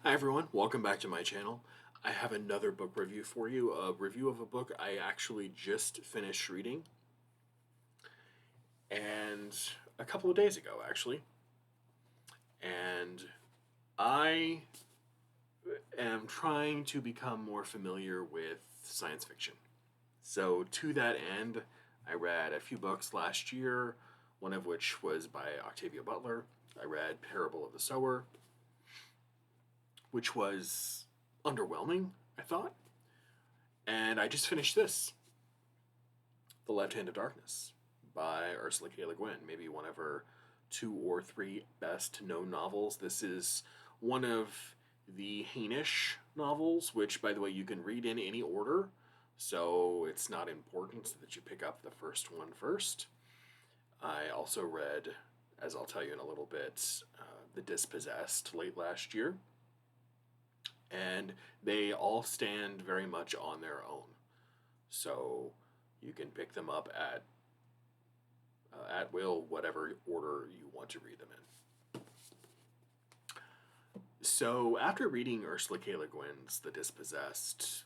Hi everyone, welcome back to my channel. I have another book review for you, a review of a book I actually just finished reading, and a couple of days ago actually. And I am trying to become more familiar with science fiction. So to that end, I read a few books last year, one of which was by Octavia Butler. I read Parable of the Sower, which was underwhelming, I thought. And I just finished this, The Left Hand of Darkness by Ursula K. Le Guin, maybe one of her two or three best known novels. This is one of the Hainish novels, which, by the way, you can read in any order, so it's not important that you pick up the first one first. I also read, as I'll tell you in a little bit, The Dispossessed late last year, and they all stand very much on their own. So you can pick them up at will, whatever order you want to read them in. So after reading Ursula K. Le Guin's The Dispossessed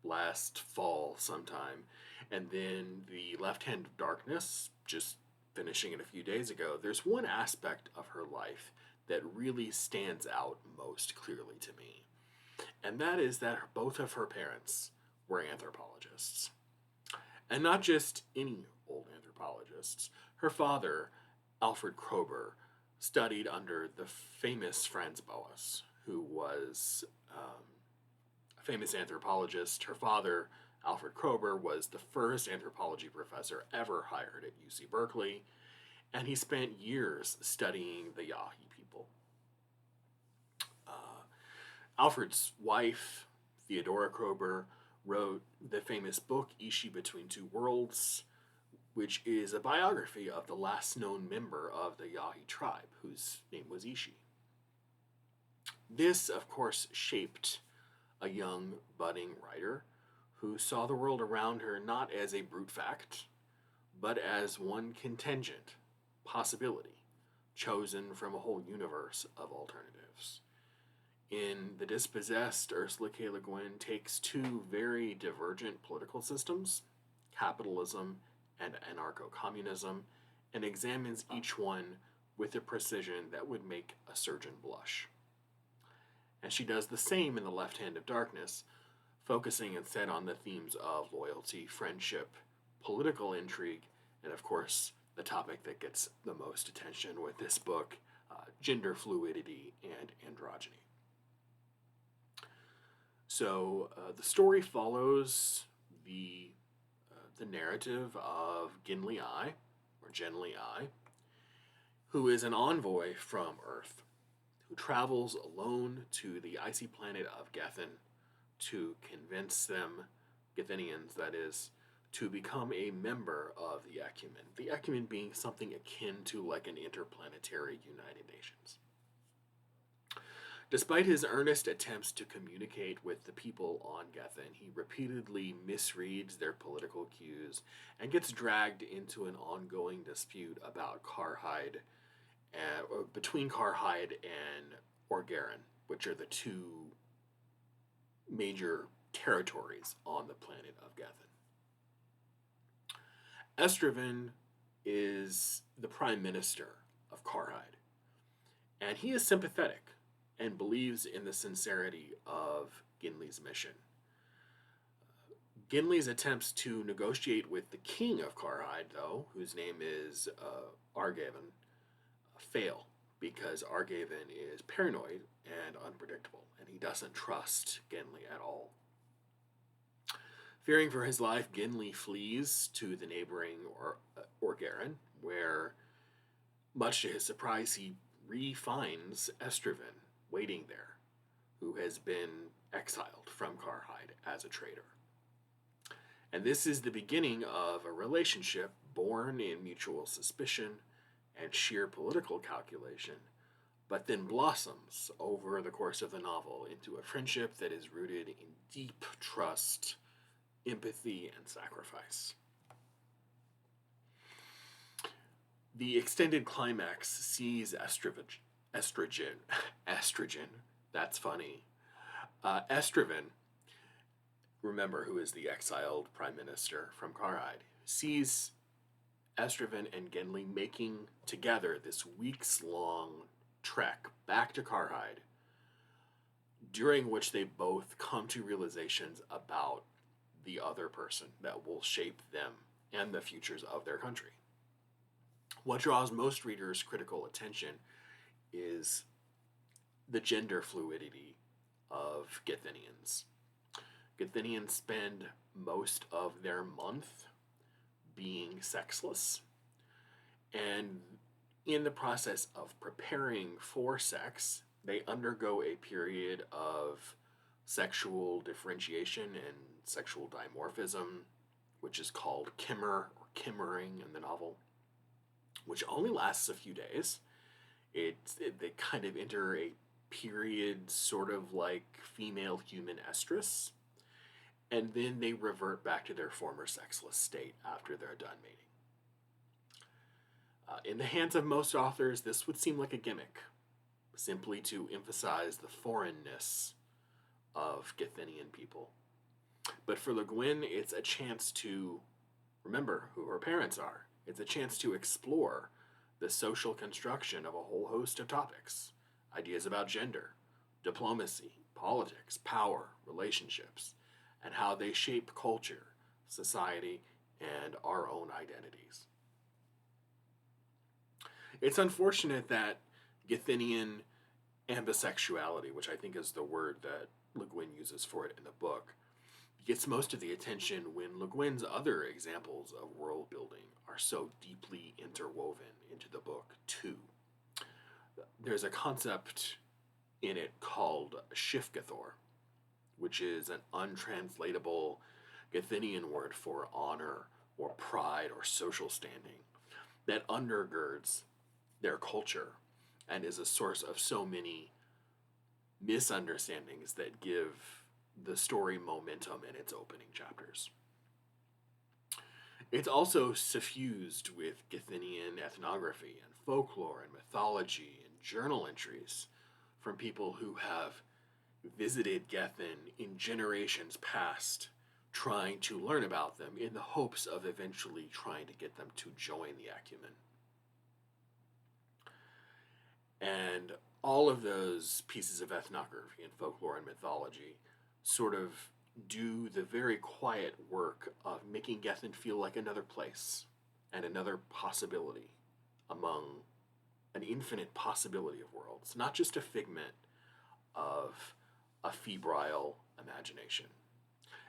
last fall sometime, and then The Left Hand of Darkness, just finishing it a few days ago, there's one aspect of her life that really stands out most clearly to me. And that is that both of her parents were anthropologists. And not just any old anthropologists. Her father, Alfred Kroeber, studied under the famous Franz Boas, who was a famous anthropologist. Her father, Alfred Kroeber, was the first anthropology professor ever hired at UC Berkeley, and he spent years studying the Yahi people. Alfred's wife, Theodora Kroeber, wrote the famous book Ishi Between Two Worlds, which is a biography of the last known member of the Yahi tribe, whose name was Ishi. This, of course, shaped a young, budding writer who saw the world around her not as a brute fact, but as one contingent possibility, chosen from a whole universe of alternatives. In The Dispossessed, Ursula K. Le Guin takes two very divergent political systems, capitalism and anarcho-communism, and examines each one with a precision that would make a surgeon blush. And she does the same in The Left Hand of Darkness, focusing instead on the themes of loyalty, friendship, political intrigue, and of course, the topic that gets the most attention with this book, gender fluidity and androgyny. So the story follows the narrative of Gin Ai, or Gen Ai, who is an envoy from Earth, who travels alone to the icy planet of Gethin to convince them, Gethinians that is, to become a member of the Ecumen. The Ecumen being something akin to like an interplanetary United Nations. Despite his earnest attempts to communicate with the people on Gethin, he repeatedly misreads their political cues and gets dragged into an ongoing dispute about between Karhide and Orgaran, which are the two major territories on the planet of Gethin. Estraven is the prime minister of Karhide, and he is sympathetic and believes in the sincerity of Ginley's mission. Ginley's attempts to negotiate with the king of Karhide, though, whose name is Argaven, fail because Argaven is paranoid and unpredictable, and he doesn't trust Ginley at all. Fearing for his life, Ginley flees to the neighboring Orgaran, where, much to his surprise, he re-finds Estraven waiting there, who has been exiled from Karhide as a traitor. And this is the beginning of a relationship born in mutual suspicion and sheer political calculation, but then blossoms over the course of the novel into a friendship that is rooted in deep trust, empathy, and sacrifice. The extended climax sees estrogen, That's funny. Estraven, remember, who is the exiled prime minister from Karhide, sees Estraven and Genli making together this weeks-long trek back to Karhide, during which they both come to realizations about the other person that will shape them and the futures of their country. What draws most readers' critical attention is the gender fluidity of Githinians. Githinians spend most of their month being sexless, and in the process of preparing for sex, they undergo a period of sexual differentiation and sexual dimorphism, which is called kimmer or kimmering in the novel, which only lasts a few days. They kind of enter a period sort of like female human estrus, and then they revert back to their former sexless state after they're done mating. In the hands of most authors, this would seem like a gimmick, simply to emphasize the foreignness of Githinian people. But for Le Guin, it's a chance to remember who her parents are. It's a chance to explore the social construction of a whole host of topics, ideas about gender, diplomacy, politics, power, relationships, and how they shape culture, society, and our own identities. It's unfortunate that Githinian ambisexuality, which I think is the word that Le Guin uses for it in the book, gets most of the attention when Le Guin's other examples of world building are so deeply interwoven into the book, too. There's a concept in it called Shifgathor, which is an untranslatable Githinian word for honor or pride or social standing that undergirds their culture and is a source of so many misunderstandings that give the story momentum in its opening chapters. It's also suffused with Githinian ethnography and folklore and mythology and journal entries from people who have visited Gethin in generations past, trying to learn about them in the hopes of eventually trying to get them to join the Acumen. And all of those pieces of ethnography and folklore and mythology sort of do the very quiet work of making Gethin feel like another place and another possibility among an infinite possibility of worlds, not just a figment of a febrile imagination.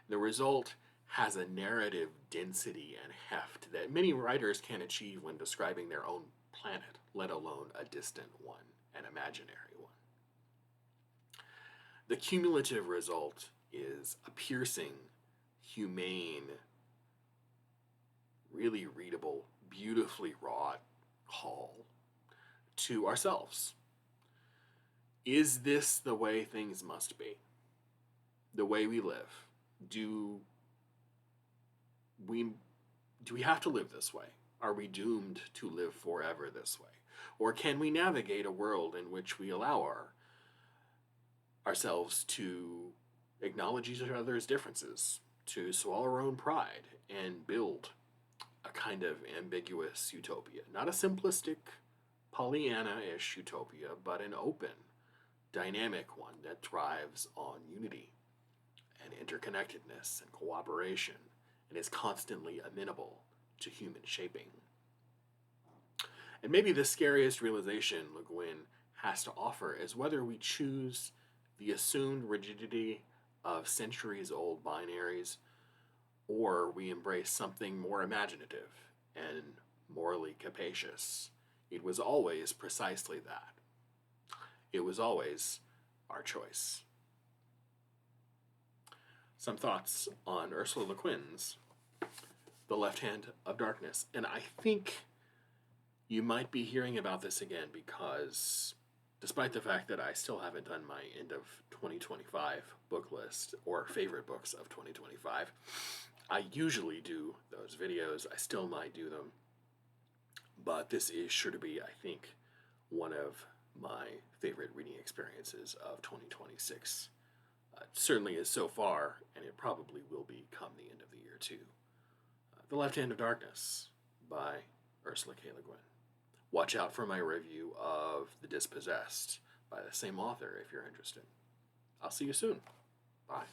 The result has a narrative density and heft that many writers can't achieve when describing their own planet, let alone a distant one, an imaginary one. The cumulative result is a piercing, humane, really readable, beautifully wrought call to ourselves. Is this the way things must be? The way we live? Do we have to live this way? Are we doomed to live forever this way? Or can we navigate a world in which we allow ourselves to acknowledge each other's differences, to swallow our own pride, and build a kind of ambiguous utopia? Not a simplistic Pollyanna-ish utopia, but an open, dynamic one that thrives on unity and interconnectedness and cooperation and is constantly amenable to human shaping. And maybe the scariest realization Le Guin has to offer is whether we choose the assumed rigidity of centuries-old binaries or we embrace something more imaginative and morally capacious. It was always precisely that. It was always our choice. Some thoughts on Ursula Le Guin's The Left Hand of Darkness. And I think you might be hearing about this again because despite the fact that I still haven't done my end of 2025 book list or favorite books of 2025, I usually do those videos. I still might do them. But this is sure to be, I think, one of my favorite reading experiences experiences of 2026. It certainly is so far, and it probably will be come the end of the year too. The Left Hand of Darkness by Ursula K. Le Guin. Watch out for my review of The Dispossessed by the same author if you're interested. I'll see you soon. Bye.